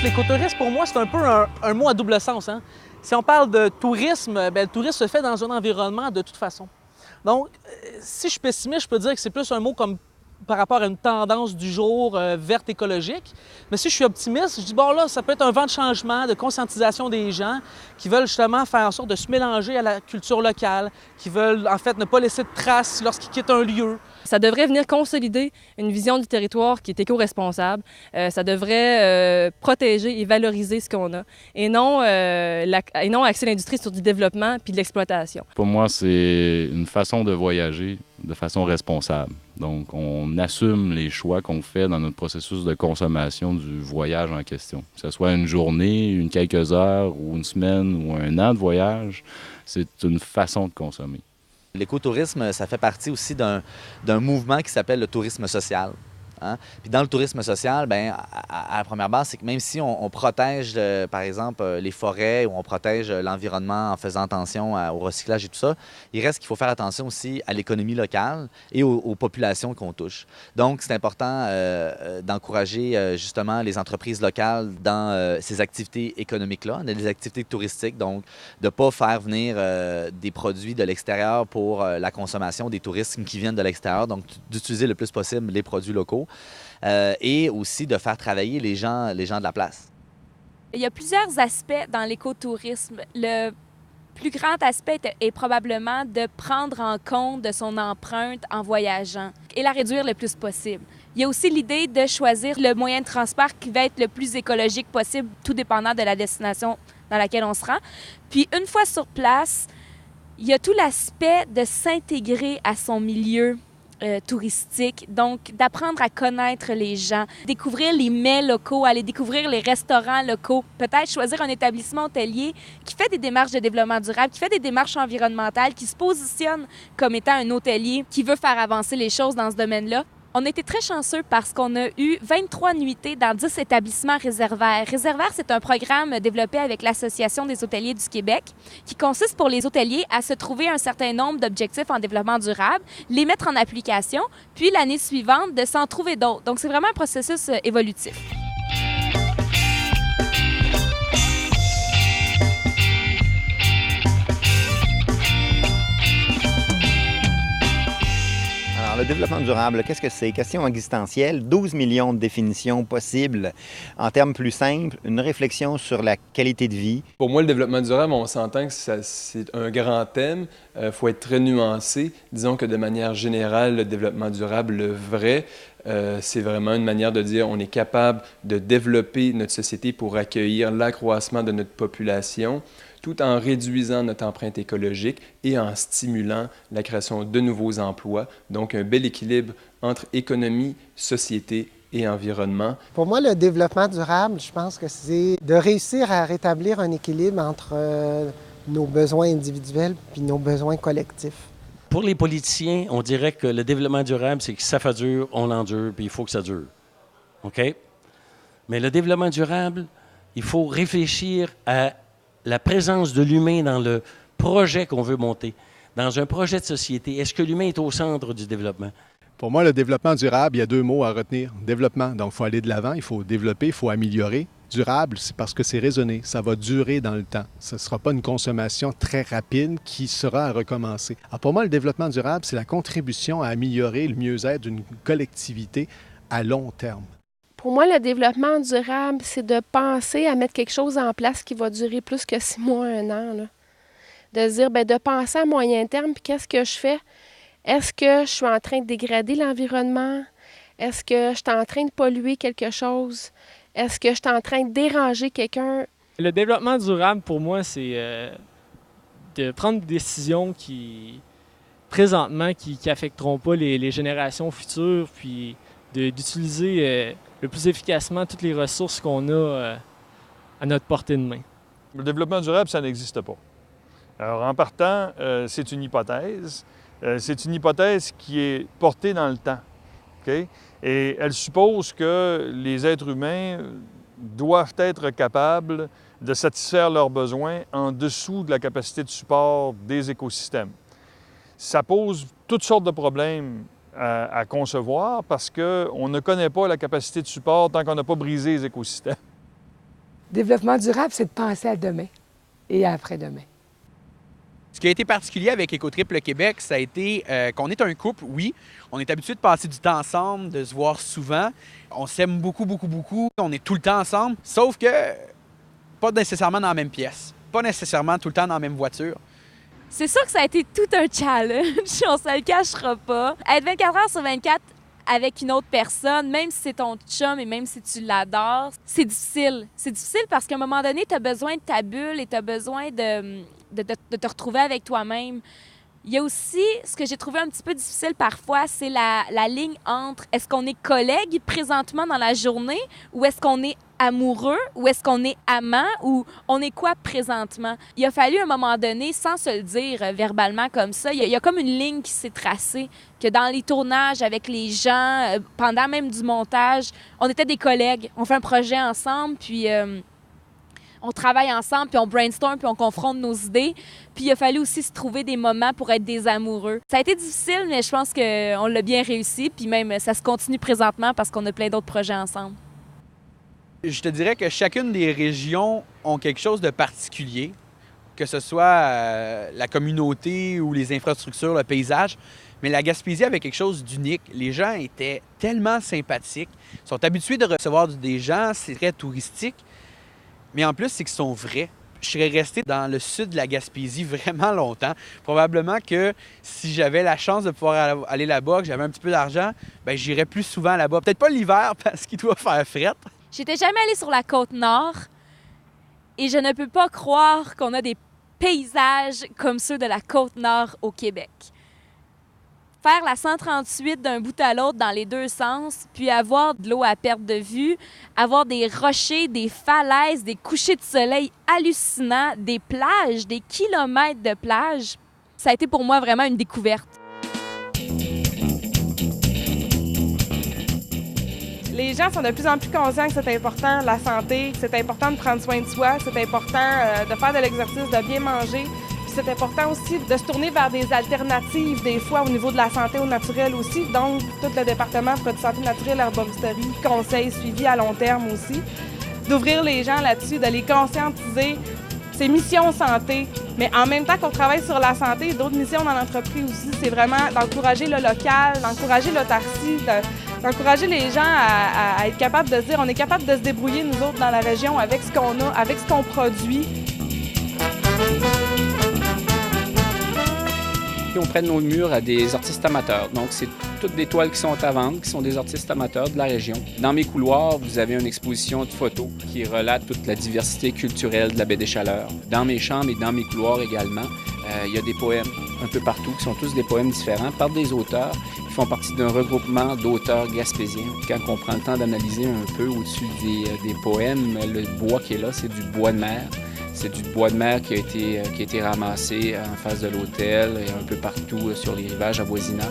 l'écotourisme, pour moi, c'est un peu un mot à double sens, hein? Si on parle de tourisme, bien, le tourisme se fait dans un environnement de toute façon. Donc, si je suis pessimiste, je peux dire que c'est plus un mot comme par rapport à une tendance du jour verte écologique. Mais si je suis optimiste, je dis, bon là, ça peut être un vent de changement, de conscientisation des gens qui veulent justement faire en sorte de se mélanger à la culture locale, qui veulent en fait ne pas laisser de traces lorsqu'ils quittent un lieu. Ça devrait venir consolider une vision du territoire qui est éco-responsable. Ça devrait protéger et valoriser ce qu'on a et non axer l'industrie sur du développement puis de l'exploitation. Pour moi, c'est une façon de voyager de façon responsable. Donc, on assume les choix qu'on fait dans notre processus de consommation du voyage en question. Que ce soit une journée, quelques heures, ou une semaine, ou un an de voyage, c'est une façon de consommer. L'écotourisme, ça fait partie aussi d'un mouvement qui s'appelle le tourisme social. Hein? Puis dans le tourisme social, bien, à la première base, c'est que même si on protège, par exemple, les forêts ou on protège l'environnement en faisant attention au recyclage et tout ça, il reste qu'il faut faire attention aussi à l'économie locale et aux populations qu'on touche. Donc, c'est important d'encourager justement les entreprises locales dans ces activités économiques-là, des activités touristiques, donc de ne pas faire venir des produits de l'extérieur pour la consommation des touristes qui viennent de l'extérieur, donc d'utiliser le plus possible les produits locaux. Et aussi de faire travailler les gens de la place. Il y a plusieurs aspects dans l'écotourisme. Le plus grand aspect est probablement de prendre en compte de son empreinte en voyageant et la réduire le plus possible. Il y a aussi l'idée de choisir le moyen de transport qui va être le plus écologique possible, tout dépendant de la destination dans laquelle on se rend. Puis une fois sur place, il y a tout l'aspect de s'intégrer à son milieu touristique, donc d'apprendre à connaître les gens, découvrir les mets locaux, aller découvrir les restaurants locaux, peut-être choisir un établissement hôtelier qui fait des démarches de développement durable, qui fait des démarches environnementales, qui se positionne comme étant un hôtelier qui veut faire avancer les choses dans ce domaine-là. On a été très chanceux parce qu'on a eu 23 nuitées dans 10 établissements réservaires. Réservaire, c'est un programme développé avec l'Association des hôteliers du Québec qui consiste pour les hôteliers à se trouver un certain nombre d'objectifs en développement durable, les mettre en application, puis l'année suivante, de s'en trouver d'autres. Donc, c'est vraiment un processus évolutif. Le développement durable, qu'est-ce que c'est? Question existentielle, 12 millions de définitions possibles. En termes plus simples, une réflexion sur la qualité de vie. Pour moi, le développement durable, on s'entend que c'est un grand thème. Faut être très nuancé. Disons que de manière générale, le développement durable, le vrai, c'est vraiment une manière de dire on est capable de développer notre société pour accueillir l'accroissement de notre population, tout en réduisant notre empreinte écologique et en stimulant la création de nouveaux emplois. Donc, un bel équilibre entre économie, société et environnement. Pour moi, le développement durable, je pense que c'est de réussir à rétablir un équilibre entre nos besoins individuels puis nos besoins collectifs. Pour les politiciens, on dirait que le développement durable, c'est que ça fait dur, on l'endure, puis il faut que ça dure. OK? Mais le développement durable, il faut réfléchir à la présence de l'humain dans le projet qu'on veut monter, dans un projet de société. Est-ce que l'humain est au centre du développement? Pour moi, le développement durable, il y a deux mots à retenir. Développement, donc il faut aller de l'avant, il faut développer, il faut améliorer. Durable, c'est parce que c'est raisonné, ça va durer dans le temps. Ce ne sera pas une consommation très rapide qui sera à recommencer. Alors pour moi, le développement durable, c'est la contribution à améliorer le mieux-être d'une collectivité à long terme. Pour moi, le développement durable, c'est de penser à mettre quelque chose en place qui va durer plus que 6 mois, 1 an. Là. De se dire, bien, de penser à moyen terme, puis qu'est-ce que je fais? Est-ce que je suis en train de dégrader l'environnement? Est-ce que je suis en train de polluer quelque chose? Est-ce que je suis en train de déranger quelqu'un? Le développement durable, pour moi, c'est de prendre des décisions qui, présentement, qui n'affecteront pas les générations futures, puis d'utiliser le plus efficacement toutes les ressources qu'on a à notre portée de main. Le développement durable, ça n'existe pas. Alors, en partant, c'est une hypothèse. C'est une hypothèse qui est portée dans le temps. Okay? Et elle suppose que les êtres humains doivent être capables de satisfaire leurs besoins en dessous de la capacité de support des écosystèmes. Ça pose toutes sortes de problèmes à concevoir parce qu'on ne connaît pas la capacité de support tant qu'on n'a pas brisé les écosystèmes. Développement durable, c'est de penser à demain et à après-demain. Ce qui a été particulier avec Écotrip Québec, ça a été qu'on est un couple, oui. On est habitué de passer du temps ensemble, de se voir souvent. On s'aime beaucoup, beaucoup, beaucoup. On est tout le temps ensemble, sauf que pas nécessairement dans la même pièce, pas nécessairement tout le temps dans la même voiture. C'est sûr que ça a été tout un challenge, on se le cachera pas. Être 24 heures sur 24 avec une autre personne, même si c'est ton chum et même si tu l'adores, c'est difficile. C'est difficile parce qu'à un moment donné, tu as besoin de ta bulle et tu as besoin de te retrouver avec toi-même. Il y a aussi, ce que j'ai trouvé un petit peu difficile parfois, c'est la ligne entre est-ce qu'on est collègue présentement dans la journée ou est-ce qu'on est amoureux ou est-ce qu'on est amant ou on est quoi présentement? Il a fallu à un moment donné, sans se le dire verbalement comme ça, il y a comme une ligne qui s'est tracée, que dans les tournages avec les gens, pendant même du montage, on était des collègues, on fait un projet ensemble, puis on travaille ensemble, puis on brainstorm, puis on confronte nos idées. Puis il a fallu aussi se trouver des moments pour être des amoureux. Ça a été difficile, mais je pense qu'on l'a bien réussi, puis même ça se continue présentement parce qu'on a plein d'autres projets ensemble. Je te dirais que chacune des régions ont quelque chose de particulier, que ce soit la communauté ou les infrastructures, le paysage. Mais la Gaspésie avait quelque chose d'unique. Les gens étaient tellement sympathiques, ils sont habitués de recevoir des gens, c'est très touristique. Mais en plus, c'est qu'ils sont vrais. Je serais resté dans le sud de la Gaspésie vraiment longtemps. Probablement que si j'avais la chance de pouvoir aller là-bas, que j'avais un petit peu d'argent, bien, j'irais plus souvent là-bas. Peut-être pas l'hiver parce qu'il doit faire fret. J'étais jamais allée sur la Côte-Nord et je ne peux pas croire qu'on a des paysages comme ceux de la Côte-Nord au Québec. Faire la 138 d'un bout à l'autre dans les deux sens, puis avoir de l'eau à perte de vue, avoir des rochers, des falaises, des couchers de soleil hallucinants, des plages, des kilomètres de plages, ça a été pour moi vraiment une découverte. Les gens sont de plus en plus conscients que c'est important, la santé, que c'est important de prendre soin de soi, c'est important de faire de l'exercice, de bien manger. C'est important aussi de se tourner vers des alternatives, des fois au niveau de la santé au naturel aussi. Donc, tout le département produits santé naturelle, herboristerie, conseils, suivi à long terme aussi. D'ouvrir les gens là-dessus, de les conscientiser. C'est mission santé, mais en même temps qu'on travaille sur la santé, d'autres missions dans l'entreprise aussi, c'est vraiment d'encourager le local, d'encourager l'autarcie, d'encourager les gens à être capables de se dire on est capable de se débrouiller, nous autres, dans la région, avec ce qu'on a, avec ce qu'on produit. On prête nos murs à des artistes amateurs. Donc, c'est toutes des toiles qui sont à vendre, qui sont des artistes amateurs de la région. Dans mes couloirs, vous avez une exposition de photos qui relate toute la diversité culturelle de la baie des Chaleurs. Dans mes chambres et dans mes couloirs également, il y a des poèmes un peu partout, qui sont tous des poèmes différents, par des auteurs qui font partie d'un regroupement d'auteurs gaspésiens. Quand on prend le temps d'analyser un peu au-dessus des poèmes, le bois qui est là, c'est du bois de mer. C'est du bois de mer qui a été ramassé en face de l'hôtel et un peu partout sur les rivages avoisinants.